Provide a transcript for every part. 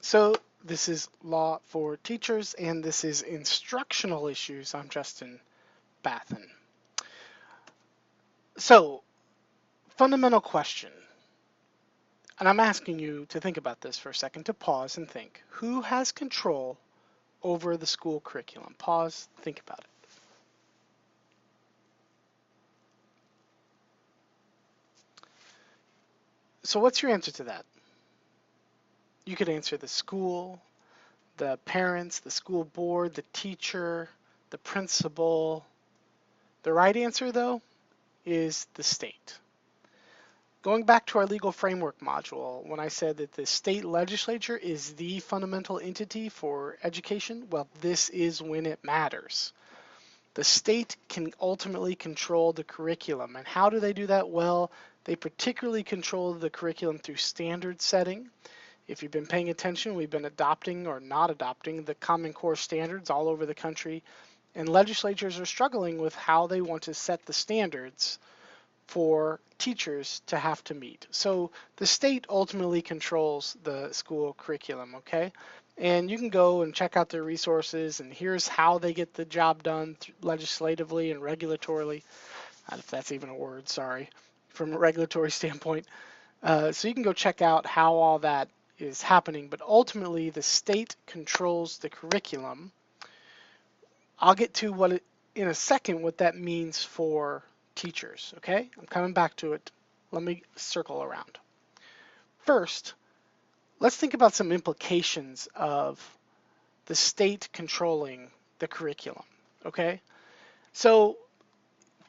So this is Law for Teachers, and this is Instructional Issues. I'm Justin Bathen. So, fundamental question, and I'm asking you to think about this for a second, to pause and think. Who has control over the school curriculum? Pause, think about it. So what's your answer to that? You could answer the school, the parents, the school board, the teacher, the principal. The right answer, though, is the state. Going back to our legal framework module, when I said that the state legislature is the fundamental entity for education, well, this is when it matters. The state can ultimately control the curriculum. And how do they do that? Well, they particularly control the curriculum through standard setting. If you've been paying attention, we've been adopting or not adopting the Common Core standards all over the country, and legislatures are struggling with how they want to set the standards for teachers to have to meet. So the state ultimately controls the school curriculum, okay? And you can go and check out their resources, and here's how they get the job done legislatively and regulatorily. If that's even a word, sorry, from a regulatory standpoint. So you can go check out how all that is happening, but ultimately the state controls the curriculum. I'll get to in a second what that means for teachers, okay? I'm coming back to it. Let me circle around. First, let's think about some implications of the state controlling the curriculum, okay? So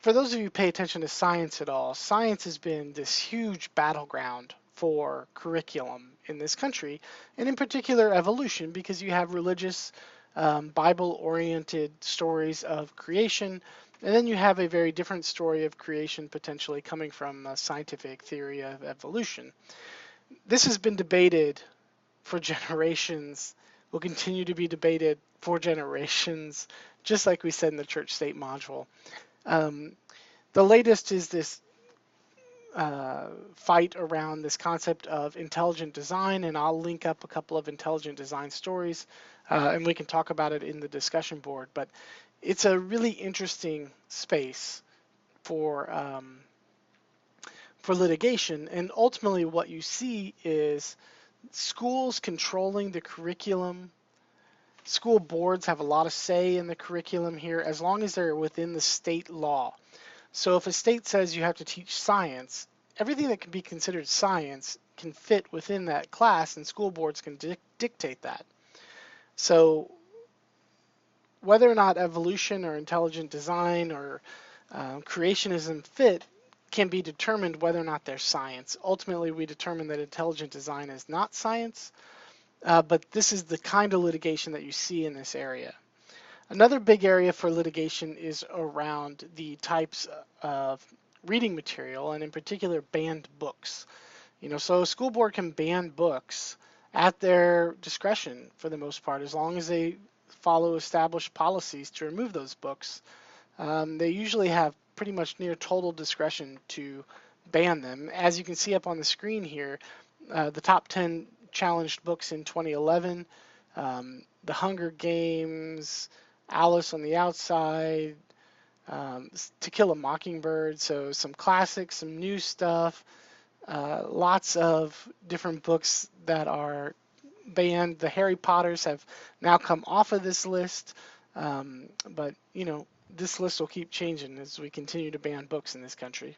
for those of you who pay attention to science at all, science has been this huge battleground for curriculum in this country, and in particular evolution, because you have religious, Bible-oriented stories of creation, and then you have a very different story of creation potentially coming from a scientific theory of evolution. This has been debated for generations, will continue to be debated for generations, just like we said in the church-state module. The latest is this fight around this concept of intelligent design, and I'll link up a couple of intelligent design stories, and we can talk about it in the discussion board. But it's a really interesting space for litigation, and ultimately what you see is schools controlling the curriculum. School boards have a lot of say in the curriculum here, as long as they're within the state law. So if a state says you have to teach science, everything that can be considered science can fit within that class, and school boards can dictate that. So whether or not evolution or intelligent design or creationism fit can be determined whether or not they're science. Ultimately, we determine that intelligent design is not science, but this is the kind of litigation that you see in this area. Another big area for litigation is around the types of reading material, and in particular banned books. So a school board can ban books at their discretion for the most part, as long as they follow established policies to remove those books. They usually have pretty much near total discretion to ban them. As you can see up on the screen here, the top 10 challenged books in 2011, The Hunger Games, Alice on the Outside, To Kill a Mockingbird, so some classics, some new stuff, lots of different books that are banned. The Harry Potters have now come off of this list, but this list will keep changing as we continue to ban books in this country.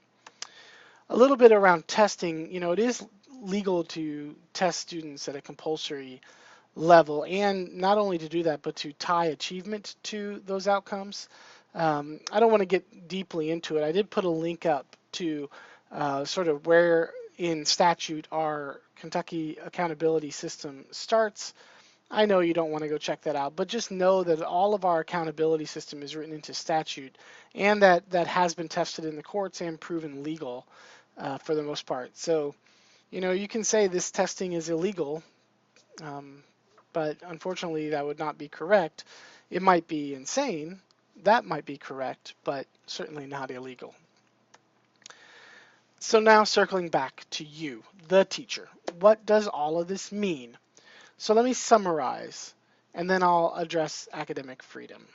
A little bit around testing, it is legal to test students at a compulsory level, and not only to do that, but to tie achievement to those outcomes. I don't want to get deeply into it. I did put a link up to sort of where in statute our Kentucky accountability system starts. I know you don't want to go check that out, but just know that all of our accountability system is written into statute, and that has been tested in the courts and proven legal for the most part. So, you can say this testing is illegal, but unfortunately that would not be correct. It might be insane, that might be correct, but certainly not illegal. So now circling back to you, the teacher, what does all of this mean? So let me summarize, and then I'll address academic freedom.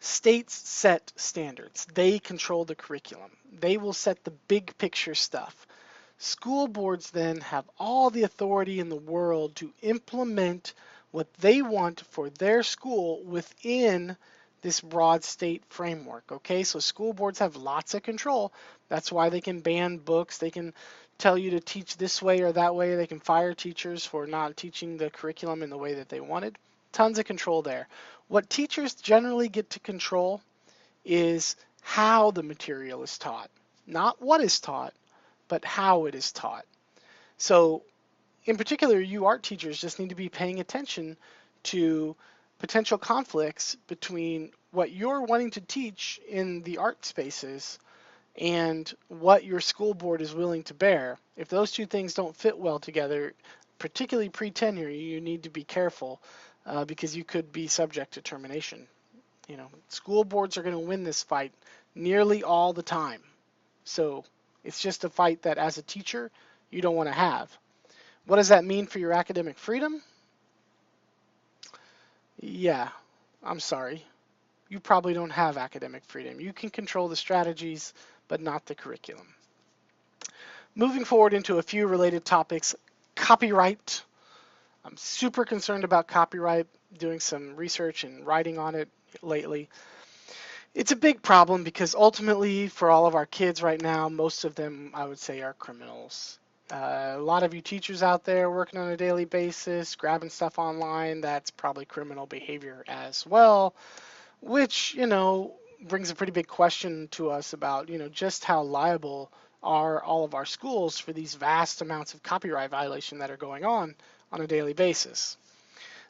States set standards. They control the curriculum. They will set the big picture stuff. School boards then have all the authority in the world to implement what they want for their school within this broad state framework. Okay, so school boards have lots of control. That's why they can ban books. They can tell you to teach this way or that way. They can fire teachers for not teaching the curriculum in the way that they wanted. Tons of control there. What teachers generally get to control is how the material is taught, not what is taught, but how it is taught. So in particular, you art teachers just need to be paying attention to potential conflicts between what you're wanting to teach in the art spaces and what your school board is willing to bear. If those two things don't fit well together, particularly pre-tenure, you need to be careful because you could be subject to termination. You know, school boards are going to win this fight nearly all the time. So it's just a fight that as a teacher, you don't want to have. What does that mean for your academic freedom? Yeah, I'm sorry. You probably don't have academic freedom. You can control the strategies, but not the curriculum. Moving forward into a few related topics, copyright. I'm super concerned about copyright, doing some research and writing on it lately. It's a big problem because ultimately for all of our kids right now, most of them I would say are criminals. A lot of you teachers out there working on a daily basis, grabbing stuff online, that's probably criminal behavior as well, which, brings a pretty big question to us about, just how liable are all of our schools for these vast amounts of copyright violation that are going on a daily basis.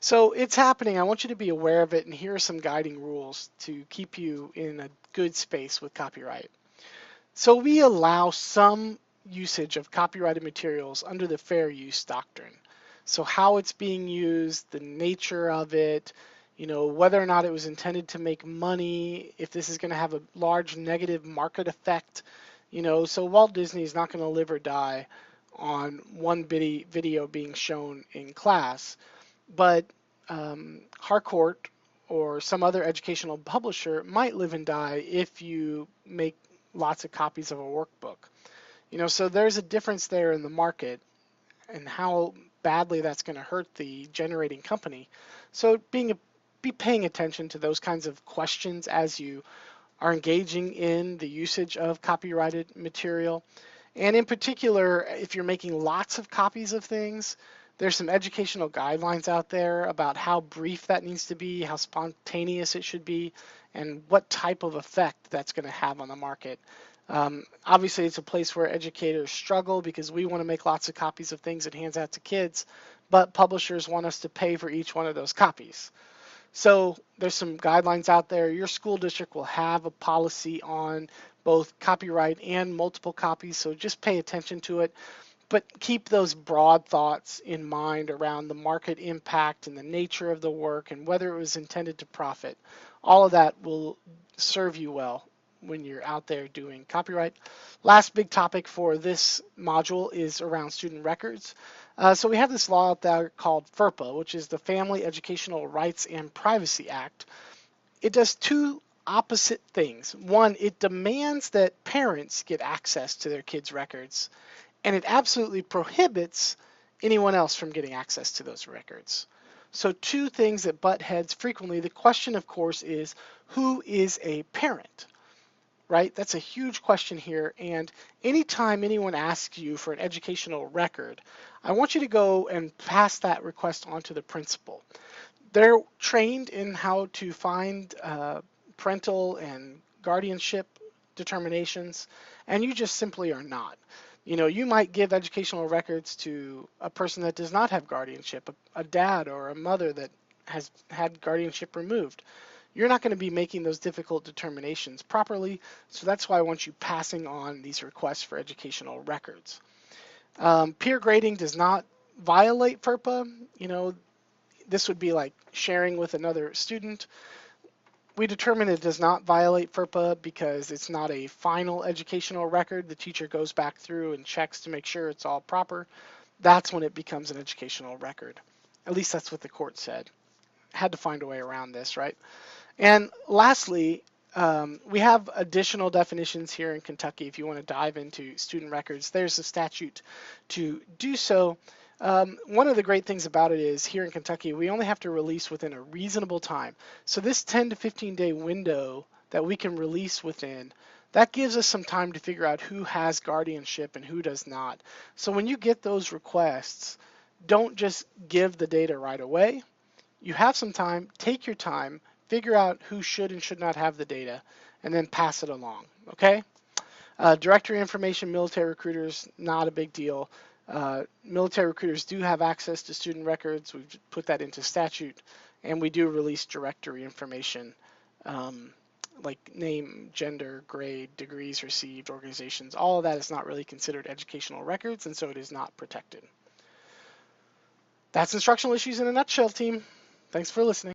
So it's happening. I want you to be aware of it, and here are some guiding rules to keep you in a good space with copyright. So we allow some usage of copyrighted materials under the fair use doctrine. So how it's being used, the nature of it, whether or not it was intended to make money, if this is going to have a large negative market effect, so Walt Disney is not going to live or die on one video being shown in class. But Harcourt or some other educational publisher might live and die if you make lots of copies of a workbook. So there's a difference there in the market and how badly that's going to hurt the generating company. So be paying attention to those kinds of questions as you are engaging in the usage of copyrighted material. And in particular, if you're making lots of copies of things, there's some educational guidelines out there about how brief that needs to be, how spontaneous it should be, and what type of effect that's going to have on the market. Obviously, it's a place where educators struggle because we want to make lots of copies of things and hands out to kids, but publishers want us to pay for each one of those copies. So there's some guidelines out there. Your school district will have a policy on both copyright and multiple copies, so just pay attention to it. But keep those broad thoughts in mind around the market impact and the nature of the work and whether it was intended to profit. All of that will serve you well when you're out there doing copyright. Last big topic for this module is around student records. So we have this law out there called Ferpa, which is the Family Educational Rights and Privacy Act. It does two opposite things. One, it demands that parents get access to their kids' records, and it absolutely prohibits anyone else from getting access to those records. So two things that butt heads frequently. The question, of course, is who is a parent, right? That's a huge question here. And anytime anyone asks you for an educational record, I want you to go and pass that request on to the principal. They're trained in how to find parental and guardianship determinations, and you just simply are not. You might give educational records to a person that does not have guardianship, a dad or a mother that has had guardianship removed. You're not going to be making those difficult determinations properly, so that's why I want you passing on these requests for educational records. Peer grading does not violate FERPA. This would be like sharing with another student. We determine it does not violate FERPA because it's not a final educational record. The teacher goes back through and checks to make sure it's all proper. that's when it becomes an educational record. At least that's what the court said. Had to find a way around this, right? And lastly, we have additional definitions here in Kentucky. If you want to dive into student records, there's a statute to do so. One of the great things about it is here in Kentucky, we only have to release within a reasonable time. So this 10 to 15 day window that we can release within, that gives us some time to figure out who has guardianship and who does not. So when you get those requests, don't just give the data right away. You have some time, take your time, figure out who should and should not have the data, and then pass it along, okay? Directory information, military recruiters, not a big deal. Military recruiters do have access to student records. We've put that into statute, and we do release directory information, like name, gender, grade, degrees received, organizations. All of that is not really considered educational records, and so it is not protected. That's instructional issues in a nutshell, team. Thanks for listening.